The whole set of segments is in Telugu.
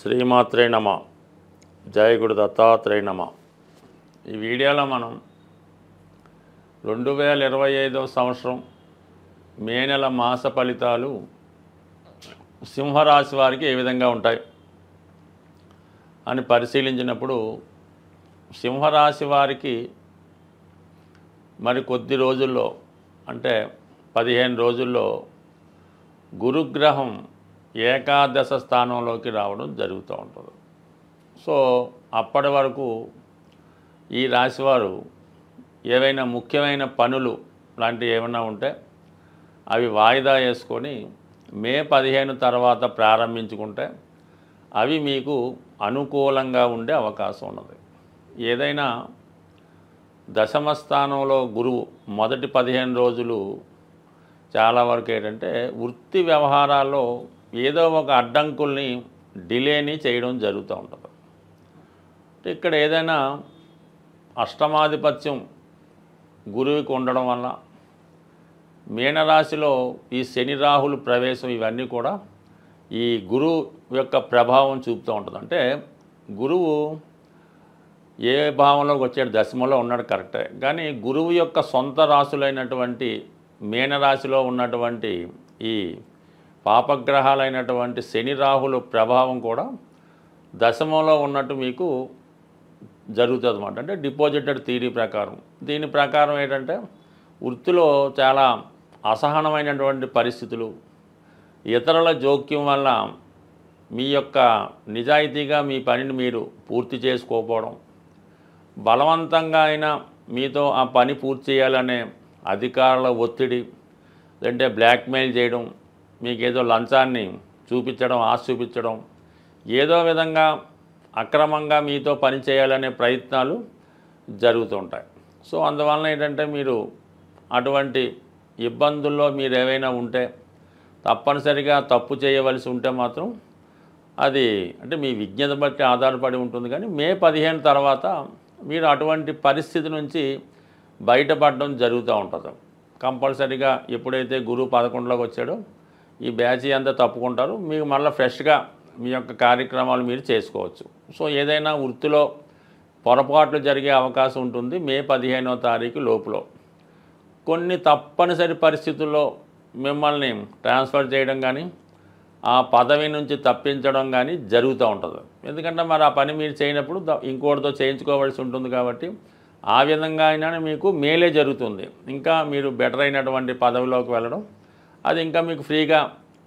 శ్రీమాత్రే నమ. జయ గురు దత్తాత్రేయ నమ. ఈ వీడియోలో మనం 2025 సంవత్సరం మే నెల మాస ఫలితాలు సింహరాశి వారికి ఏ విధంగా ఉంటాయి అని పరిశీలించినప్పుడు, సింహరాశి వారికి మరి కొద్ది రోజుల్లో అంటే 15 రోజుల్లో గురుగ్రహం ఏకాదశ స్థానంలోకి రావడం జరుగుతూ ఉంటుంది. సో అప్పటి వరకు ఈ రాశివారు ఏవైనా ముఖ్యమైన పనులు లాంటివి ఏమైనా ఉంటే అవి వాయిదా వేసుకొని మే 15 తర్వాత ప్రారంభించుకుంటే అవి మీకు అనుకూలంగా ఉండే అవకాశం ఉన్నది. ఏదైనా దశమ స్థానంలో గురువు మొదటి 15 రోజులు చాలా వరకు ఏంటంటే వృత్తి వ్యవహారాల్లో ఏదో ఒక అడ్డంకుల్ని డిలేని చేయడం జరుగుతూ ఉంటుంది. ఇక్కడ ఏదైనా అష్టమాధిపత్యం గురువుకి ఉండడం వల్ల మీనరాశిలో ఈ శని రాహులు ప్రవేశం ఇవన్నీ కూడా ఈ గురువు యొక్క ప్రభావం చూపుతూ ఉంటుంది. అంటే గురువు ఏ భావంలోకి వచ్చాడు, దశమలో ఉన్నాడు కరెక్టే, కానీ గురువు యొక్క సొంత రాశులైనటువంటి మీనరాశిలో ఉన్నటువంటి ఈ పాపగ్రహాలైనటువంటి శని రాహుల ప్రభావం కూడా దశమంలో ఉన్నట్టు మీకు జరుగుతుంది అన్నమాట. అంటే డిపాజిటెడ్ థియరీ ప్రకారం. దీని ప్రకారం ఏంటంటే వృత్తిలో చాలా అసహనమైనటువంటి పరిస్థితులు, ఇతరుల జోక్యం వల్ల మీ యొక్క నిజాయితీగా మీ పనిని మీరు పూర్తి చేసుకోకపోవడం, బలవంతంగా అయినా మీతో ఆ పని పూర్తి చేయాలనే అధికారుల ఒత్తిడి, లేదంటే బ్లాక్మెయిల్ చేయడం, మీకేదో లంచాన్ని చూపించడం, ఆశ చూపించడం, ఏదో విధంగా అక్రమంగా మీతో పని చేయాలనే ప్రయత్నాలు జరుగుతుంటాయి. సో అందువలన ఏంటంటే మీరు అటువంటి ఇబ్బందుల్లో మీరు ఏవైనా ఉంటే తప్పనిసరిగా తప్పు చేయవలసి ఉంటే మాత్రం అది అంటే మీ విజ్ఞత బట్టి ఆధారపడి ఉంటుంది. కానీ మే 15 తర్వాత మీరు అటువంటి పరిస్థితి నుంచి బయటపడడం జరుగుతూ ఉంటుంది. కంపల్సరీగా ఎప్పుడైతే గురువు 11లోకి వచ్చాడో ఈ బ్యాచ్ అంతా తప్పుకుంటారు. మీకు మళ్ళీ ఫ్రెష్గా మీ యొక్క కార్యక్రమాలు మీరు చేసుకోవచ్చు. సో ఏదైనా వృత్తిలో పొరపాట్లు జరిగే అవకాశం ఉంటుంది మే 15వ తారీఖు లోపులో. కొన్ని తప్పనిసరి పరిస్థితుల్లో మిమ్మల్ని ట్రాన్స్ఫర్ చేయడం కానీ ఆ పదవి నుంచి తప్పించడం కానీ జరుగుతూ ఉంటుంది. ఎందుకంటే మరి ఆ పని మీరు చేయనప్పుడు ఇంకోటితో చేయించుకోవాల్సి ఉంటుంది. కాబట్టి ఆ విధంగా అయినా మీకు మేలే జరుగుతుంది. ఇంకా మీరు బెటర్ అయినటువంటి పదవిలోకి వెళ్ళడం, అది ఇంకా మీకు ఫ్రీగా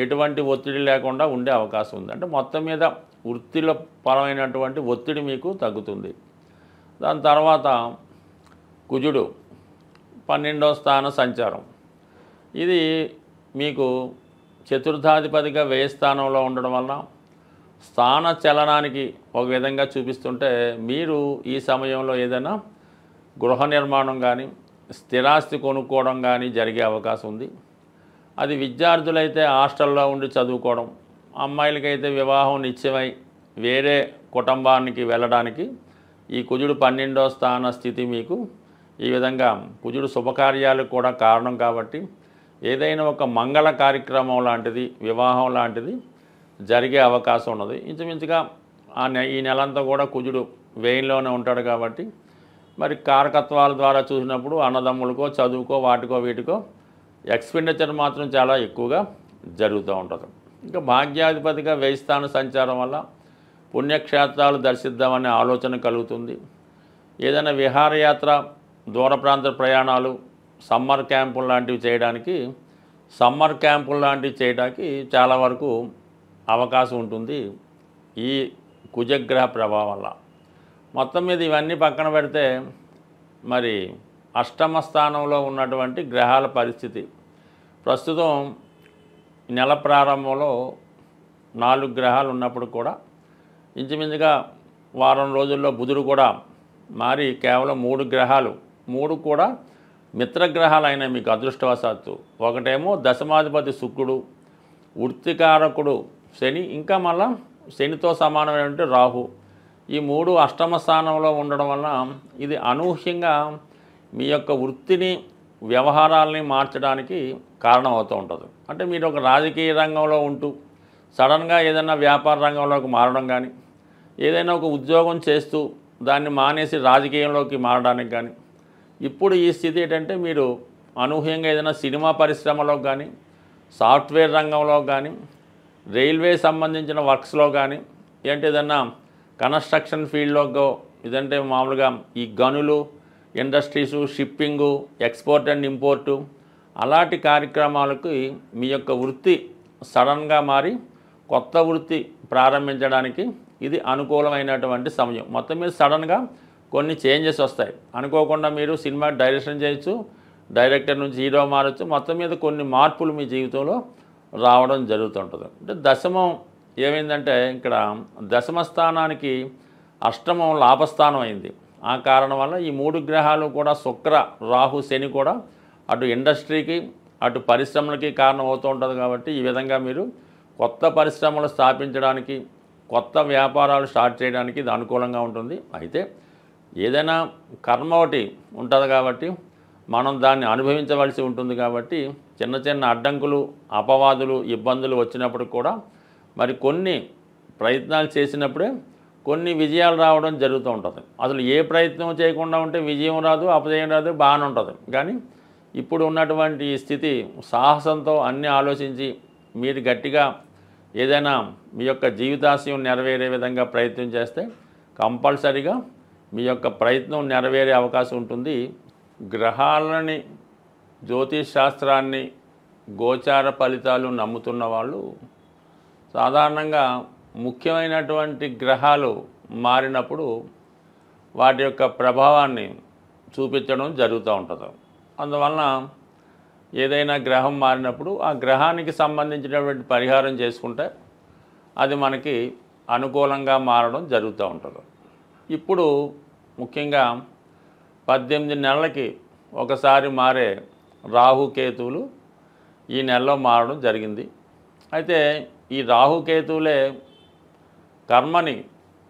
ఎటువంటి ఒత్తిడి లేకుండా ఉండే అవకాశం ఉంది. అంటే మొత్తం మీద వృత్తిలో పరమైనటువంటి ఒత్తిడి మీకు తగ్గుతుంది. దాని తర్వాత కుజుడు 12వ స్థాన సంచారం. ఇది మీకు చతుర్థాధిపతిగా వ్యయ స్థానంలో ఉండడం వల్ల స్థాన చలనానికి ఒక విధంగా చూపిస్తుంటే మీరు ఈ సమయంలో ఏదైనా గృహ నిర్మాణం కానీ స్థిరాస్తి కొనుక్కోవడం కానీ జరిగే అవకాశం ఉంది. అది విద్యార్థులైతే హాస్టల్లో ఉండి చదువుకోవడం, అమ్మాయిలకైతే వివాహం నిశ్చయమై వేరే కుటుంబానికి వెళ్ళడానికి ఈ కుజుడు 12వ స్థాన స్థితి మీకు ఈ విధంగా కుజుడు శుభకార్యాలకు కూడా కారణం. కాబట్టి ఏదైనా ఒక మంగళ కార్యక్రమం లాంటిది, వివాహం లాంటిది జరిగే అవకాశం ఉన్నది. ఇంచుమించుగా ఈ నెలంతా కూడా కుజుడు వ్యయంలోనే ఉంటాడు. కాబట్టి మరి కారకత్వాల ద్వారా చూసినప్పుడు అన్నదమ్ములకో చదువుకో వాటికో వీటికో ఎక్స్పెండిచర్ మాత్రం చాలా ఎక్కువగా జరుగుతూ ఉంటుంది. ఇంకా భాగ్యాధిపతిగా వ్యయ స్థాన సంచారం వల్ల పుణ్యక్షేత్రాలు దర్శిద్దామనే ఆలోచన కలుగుతుంది. ఏదైనా విహారయాత్ర, దూర ప్రాంత ప్రయాణాలు, సమ్మర్ క్యాంపులు లాంటివి చేయడానికి చాలా వరకు అవకాశం ఉంటుంది ఈ కుజగ్రహ ప్రభావం వల్ల. మొత్తం మీద ఇవన్నీ పక్కన పెడితే మరి అష్టమ స్థానంలో ఉన్నటువంటి గ్రహాల పరిస్థితి ప్రస్తుతం నెల ప్రారంభంలో 4 గ్రహాలు ఉన్నప్పుడు కూడా ఇంచుమించుగా వారం రోజుల్లో బుధుడు కూడా మారి కేవలం 3 గ్రహాలు, 3 కూడా మిత్రగ్రహాలు అయినాయి మీకు అదృష్టవశాత్తు. ఒకటేమో దశమాధిపతి శుక్రుడు, వృత్తికారకుడు శని, ఇంకా మళ్ళా శనితో సమానమైనటువంటి రాహు. ఈ 3 అష్టమ స్థానంలో ఉండడం వల్ల ఇది అనూహ్యంగా మీ యొక్క వృత్తిని, వ్యవహారాలని మార్చడానికి కారణం అవుతూ ఉంటుంది. అంటే మీరు ఒక రాజకీయ రంగంలో ఉంటూ సడన్గా ఏదైనా వ్యాపార రంగంలోకి మారడం కానీ, ఏదైనా ఒక ఉద్యోగం చేస్తూ దాన్ని మానేసి రాజకీయంలోకి మారడానికి కానీ, ఇప్పుడు ఈ స్థితి ఏంటంటే మీరు అనూహ్యంగా ఏదైనా సినిమా పరిశ్రమలో కానీ, సాఫ్ట్వేర్ రంగంలో కానీ, రైల్వే సంబంధించిన వర్క్స్లో కానీ, ఏంటి ఏదన్నా కన్స్ట్రక్షన్ ఫీల్డ్లోకో, ఇదంటే మామూలుగా ఈ గనులు industries, shipping, export and import, అలాంటి కార్యక్రమాలకు మీ యొక్క వృత్తి సడన్గా మారి కొత్త వృత్తి ప్రారంభించడానికి ఇది అనుకూలమైనటువంటి సమయం. మొత్తం మీద సడన్గా కొన్ని చేంజెస్ వస్తాయి. అనుకోకుండా మీరు సినిమా డైరెక్షన్ చేయొచ్చు, డైరెక్టర్ నుంచి హీరో మారచ్చు. మొత్తం మీద కొన్ని మార్పులు మీ జీవితంలో రావడం జరుగుతుంటుంది. అంటే దశమం ఏమైందంటే ఇక్కడ దశమ స్థానానికి అష్టమం లాభస్థానం అయింది. ఆ కారణం వల్ల ఈ 3 గ్రహాలు కూడా శుక్ర, రాహు, శని కూడా అటు ఇండస్ట్రీకి అటు పరిశ్రమలకి కారణం అవుతూ ఉంటుంది. కాబట్టి ఈ విధంగా మీరు కొత్త పరిశ్రమలు స్థాపించడానికి, కొత్త వ్యాపారాలు స్టార్ట్ చేయడానికి ఇది అనుకూలంగా ఉంటుంది. అయితే ఏదైనా కర్మ ఒకటి ఉంటుంది కాబట్టి మనం దాన్ని అనుభవించవలసి ఉంటుంది. కాబట్టి చిన్న చిన్న అడ్డంకులు, అపవాదులు, ఇబ్బందులు వచ్చినప్పుడు కూడా మరి కొన్ని ప్రయత్నాలు చేసినప్పుడే కొన్ని విజయాలు రావడం జరుగుతూ ఉంటుంది. అసలు ఏ ప్రయత్నం చేయకుండా ఉంటే విజయం రాదు, అపజయం రాదు, బాగానే ఉంటుంది. కానీ ఇప్పుడు ఉన్నటువంటి స్థితి సాహసంతో అన్నీ ఆలోచించి మీరు గట్టిగా ఏదైనా మీ యొక్క జీవితాశయం నెరవేరే విధంగా ప్రయత్నం చేస్తే కంపల్సరీగా మీ యొక్క ప్రయత్నం నెరవేరే అవకాశం ఉంటుంది. గ్రహాలని, జ్యోతిష్ శాస్త్రాన్ని, గోచార ఫలితాలు నమ్ముతున్న వాళ్ళు సాధారణంగా ముఖ్యమైనటువంటి గ్రహాలు మారినప్పుడు వాటి యొక్క ప్రభావాన్ని చూపించడం జరుగుతూ ఉంటుంది. అందువలన ఏదైనా గ్రహం మారినప్పుడు ఆ గ్రహానికి సంబంధించినటువంటి పరిహారం చేసుకుంటే అది మనకి అనుకూలంగా మారడం జరుగుతూ ఉంటుంది. ఇప్పుడు ముఖ్యంగా 18 నెలలకి ఒకసారి మారే రాహుకేతువులు ఈ నెలలో మారడం జరిగింది. అయితే ఈ రాహుకేతువులే కర్మని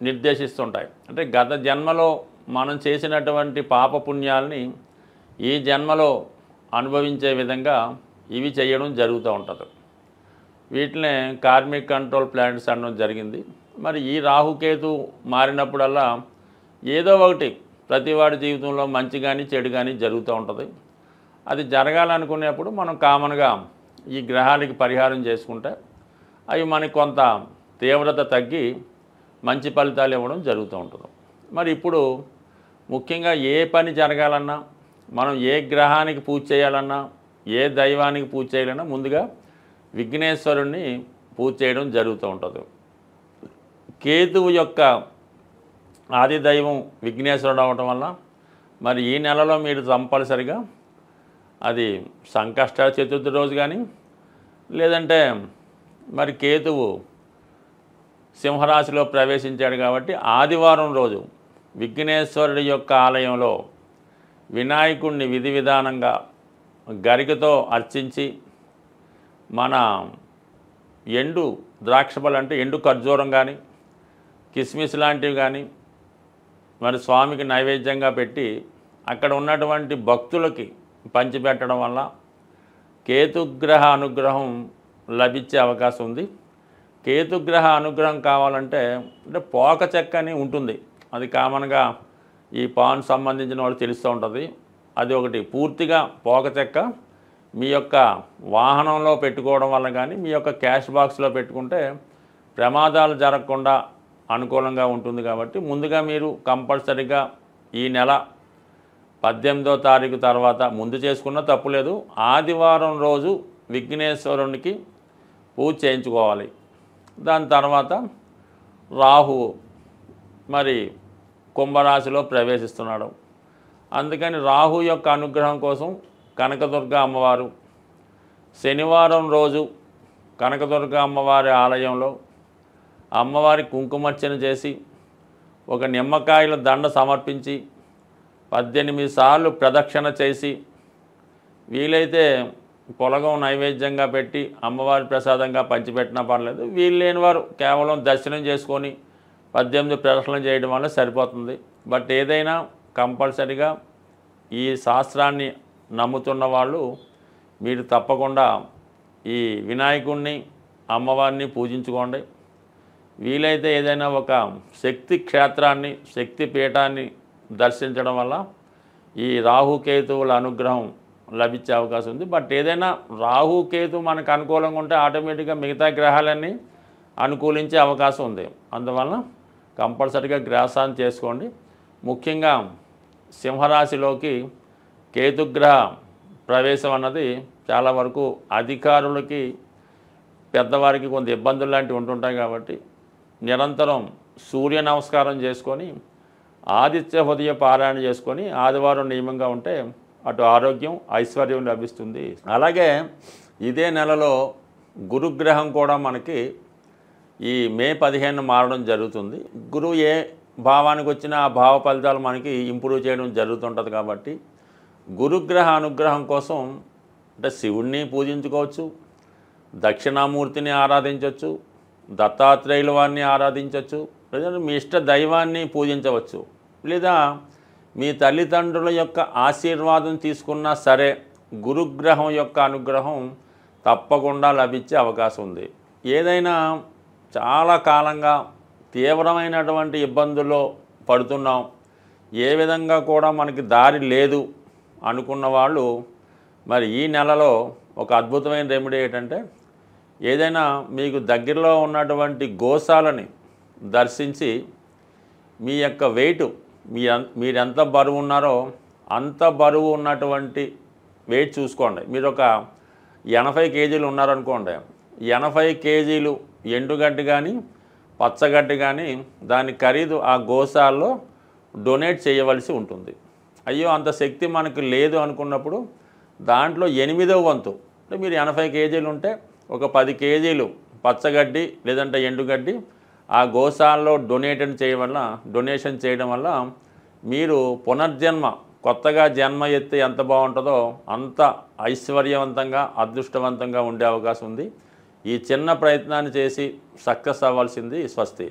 నిర్దేశిస్తుంటాయి. అంటే గత జన్మలో మనం చేసినటువంటి పాపపుణ్యాలని ఈ జన్మలో అనుభవించే విధంగా ఇవి చేయడం జరుగుతూ ఉంటుంది. వీటినే కార్మిక్ కంట్రోల్ ప్లానెట్స్ అనడం జరిగింది. మరి ఈ రాహుకేతు మారినప్పుడల్లా ఏదో ఒకటి ప్రతివాడి జీవితంలో మంచి కానీ చెడు కానీ జరుగుతూ ఉంటుంది. అది జరగాలనుకునేప్పుడు మనం కామన్గా ఈ గ్రహాలకి పరిహారం చేసుకుంటే అవి మనకి కొంత తీవ్రత తగ్గి మంచి ఫలితాలు ఇవ్వడం జరుగుతూ ఉంటుంది. మరి ఇప్పుడు ముఖ్యంగా ఏ పని జరగాలన్నా, మనం ఏ గ్రహానికి పూజ చేయాలన్నా, ఏ దైవానికి పూజ చేయాలన్నా ముందుగా విఘ్నేశ్వరుణ్ణి పూజ చేయడం జరుగుతూ ఉంటుంది. కేతువు యొక్క ఆది దైవం విఘ్నేశ్వరుడు అవటం వల్ల మరి ఈ నెలలో మీరు కంపల్సరిగా అది సంకష్ట చతుర్థి రోజు కానీ, లేదంటే మరి కేతువు సింహరాశిలో ప్రవేశించాడు కాబట్టి ఆదివారం రోజు విఘ్నేశ్వరుడి యొక్క ఆలయంలో వినాయకుడిని విధి విధానంగా గరికతో అర్చించి మన ఎండు ద్రాక్షపళ్ళు అంటే ఎండు ఖర్జూరం కానీ, కిస్మిస్ లాంటివి కానీ మరి స్వామికి నైవేద్యంగా పెట్టి అక్కడ ఉన్నటువంటి భక్తులకి పంచిపెట్టడం వల్ల కేతుగ్రహ అనుగ్రహం లభించే అవకాశం ఉంది. కేతుగ్రహ అనుగ్రహం కావాలంటే అంటే పోక చెక్క అని ఉంటుంది. అది కామన్గా ఈ పాన్ సంబంధించిన వాళ్ళు తెలుస్తూ ఉంటుంది. అది ఒకటి పూర్తిగా పోక చెక్క మీ యొక్క వాహనంలో పెట్టుకోవడం వల్ల కానీ, మీ యొక్క క్యాష్ బాక్స్లో పెట్టుకుంటే ప్రమాదాలు జరగకుండా అనుకూలంగా ఉంటుంది. కాబట్టి ముందుగా మీరు కంపల్సరీగా ఈ నెల 18వ తారీఖు తర్వాత ముందు చేసుకున్న తప్పులేదు, ఆదివారం రోజు విఘ్నేశ్వరునికి పూజ చేయించుకోవాలి. దాని తర్వాత రాహు మరి కుంభరాశిలో ప్రవేశిస్తున్నాడు. అందుకని రాహు యొక్క అనుగ్రహం కోసం కనకదుర్గ అమ్మవారు శనివారం రోజు కనకదుర్గ అమ్మవారి ఆలయంలో అమ్మవారి కుంకుమర్చన చేసి ఒక నిమ్మకాయల దండ సమర్పించి 18 సార్లు ప్రదక్షిణ చేసి వీలైతే పొలగం నైవేద్యంగా పెట్టి అమ్మవారి ప్రసాదంగా పంచిపెట్టినా పర్లేదు. వీలు లేని వారు కేవలం దర్శనం చేసుకొని 18 ప్రదక్షిణలు చేయడం వల్ల సరిపోతుంది. బట్ ఏదైనా కంపల్సరీగా ఈ శాస్త్రాన్ని నమ్ముతున్న వాళ్ళు మీరు తప్పకుండా ఈ వినాయకుడిని అమ్మవారిని పూజించుకోండి. వీలైతే ఏదైనా ఒక శక్తి క్షేత్రాన్ని, శక్తి పీఠాన్ని దర్శించడం వల్ల ఈ రాహుకేతువుల అనుగ్రహం లభించే అవకాశం ఉంది. బట్ ఏదైనా రాహుకేతు మనకు అనుకూలంగా ఉంటే ఆటోమేటిక్గా మిగతా గ్రహాలన్నీ అనుకూలించే అవకాశం ఉంది. అందువల్ల కంపల్సరీగా గ్రాసాన్ని చేసుకోండి. ముఖ్యంగా సింహరాశిలోకి కేతుగ్రహ ప్రవేశం అన్నది చాలా వరకు అధికారులకి, పెద్దవారికి కొంత ఇబ్బందులు లాంటివి ఉంటుంటాయి. కాబట్టి నిరంతరం సూర్య నమస్కారం చేసుకొని, ఆదిత్య హృదయ పారాయణ చేసుకొని ఆదివారం నియమంగా ఉంటే అటు ఆరోగ్యం, ఐశ్వర్యం లభిస్తుంది. అలాగే ఇదే నెలలో గురుగ్రహం కూడా మనకి ఈ మే 15 మారడం జరుగుతుంది. గురువు ఏ భావానికి వచ్చినా ఆ భావ ఫలితాలు మనకి ఇంప్రూవ్ చేయడం జరుగుతుంటుంది. కాబట్టి గురుగ్రహ అనుగ్రహం కోసం అంటే శివుణ్ణి పూజించుకోవచ్చు, దక్షిణామూర్తిని ఆరాధించవచ్చు, దత్తాత్రేయుల వారిని ఆరాధించవచ్చు, లేదా మీ ఇష్ట దైవాన్ని పూజించవచ్చు, లేదా మీ తల్లిదండ్రుల యొక్క ఆశీర్వాదం తీసుకున్నా సరే గురుగ్రహం యొక్క అనుగ్రహం తప్పకుండా లభించే అవకాశం ఉంది. ఏదైనా చాలా కాలంగా తీవ్రమైనటువంటి ఇబ్బందుల్లో పడుతున్నాం, ఏ విధంగా కూడా మనకి దారి లేదు అనుకున్న వాళ్ళు మరి ఈ నెలలో ఒక అద్భుతమైన రెమెడీ ఏంటంటే, ఏదైనా మీకు దగ్గరలో ఉన్నటువంటి గోశాలని దర్శించి మీ యొక్క వెయిట్, మీరెంత బరువు ఉన్నారో అంత బరువు ఉన్నటువంటి వెయిట్ చూసుకోండి. మీరు ఒక 80 కేజీలు ఉన్నారనుకోండి, 80 కేజీలు ఎండుగడ్డి కానీ పచ్చగడ్డి కానీ దాని ఖరీదు ఆ గోశాలలో డొనేట్ చేయవలసి ఉంటుంది. అయ్యో అంత శక్తి మనకు లేదు అనుకున్నప్పుడు దాంట్లో 8వ వంతు, అంటే మీరు 80 కేజీలు ఉంటే ఒక 10 కేజీలు పచ్చగడ్డి లేదంటే ఎండుగడ్డి ఆ గోశాలలో డొనేషన్ చేయడం వల్ల మీరు పునర్జన్మ, కొత్తగా జన్మ ఎత్తి ఎంత బాగుంటుందో అంత ఐశ్వర్యవంతంగా, అదృష్టవంతంగా ఉండే అవకాశం ఉంది. ఈ చిన్న ప్రయత్నాన్ని చేసి సక్సెస్ అవ్వాల్సింది. స్వస్తి.